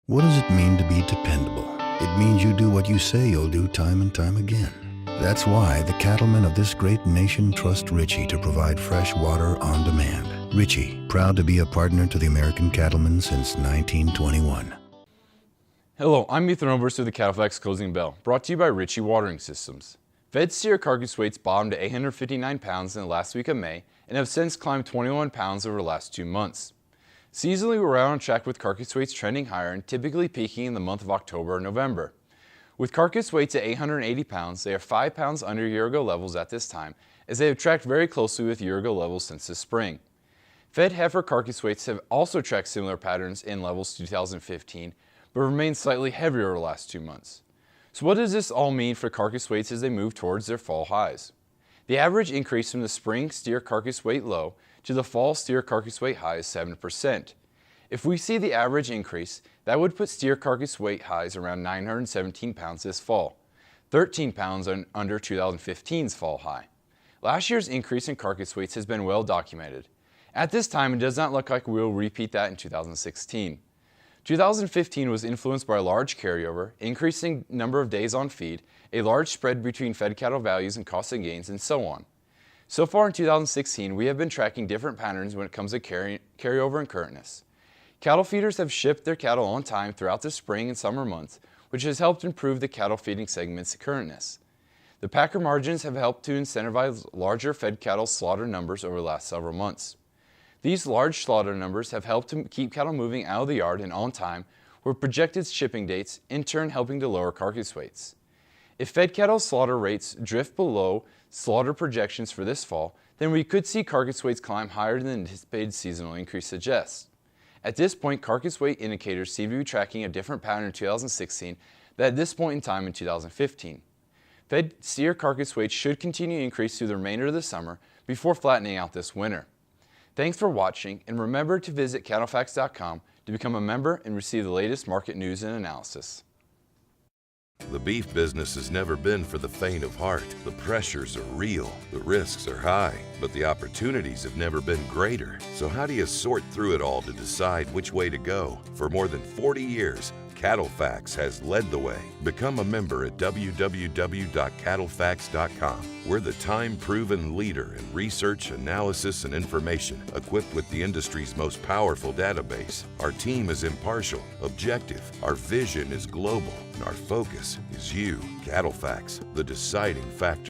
What does it mean to be dependable? It means you do what you say you'll do time and time again. That's why the cattlemen of this great nation trust Ritchie to provide fresh water on demand. Ritchie, proud to be a partner to the American cattlemen since 1921. Hello, I'm Ethan Oberst with the CattleFax Closing Bell, brought to you by Ritchie Watering Systems. Fed steer carcass weights bottomed at 859 pounds in the last week of May and have since climbed 21 pounds over the last 2 months. Seasonally, we're out on track with carcass weights trending higher and typically peaking in the month of October or November. With carcass weights at 880 pounds, they are 5 pounds under year-ago levels at this time, as they have tracked very closely with year-ago levels since the spring. Fed heifer carcass weights have also tracked similar patterns in levels to 2015, but remain slightly heavier over the last 2 months. So what does this all mean for carcass weights as they move towards their fall highs? The average increase from the spring steer carcass weight low to the fall steer carcass weight high is 7%. If we see the average increase, that would put steer carcass weight highs around 917 pounds this fall, 13 pounds under 2015's fall high. Last year's increase in carcass weights has been well documented. At this time, it does not look like we will repeat that in 2016. 2015 was influenced by a large carryover, increasing number of days on feed, a large spread between fed cattle values and cost of gains, and so on. So far in 2016, we have been tracking different patterns when it comes to carryover and currentness. Cattle feeders have shipped their cattle on time throughout the spring and summer months, which has helped improve the cattle feeding segment's currentness. The packer margins have helped to incentivize larger fed cattle slaughter numbers over the last several months. These large slaughter numbers have helped to keep cattle moving out of the yard and on time with projected shipping dates, in turn helping to lower carcass weights. If fed cattle slaughter rates drift below slaughter projections for this fall, then we could see carcass weights climb higher than the anticipated seasonal increase suggests. At this point, carcass weight indicators seem to be tracking a different pattern in 2016 than at this point in time in 2015. Fed steer carcass weights should continue to increase through the remainder of the summer before flattening out this winter. Thanks for watching, and remember to visit CattleFax.com to become a member and receive the latest market news and analysis. The beef business has never been for the faint of heart. The pressures are real, the risks are high, but the opportunities have never been greater. So how do you sort through it all to decide which way to go? For more than 40 years, CattleFax has led the way. Become a member at www.cattlefax.com. We're the time-proven leader in research, analysis, and information, equipped with the industry's most powerful database. Our team is impartial, objective, our vision is global, and our focus is you. CattleFax, the deciding factor.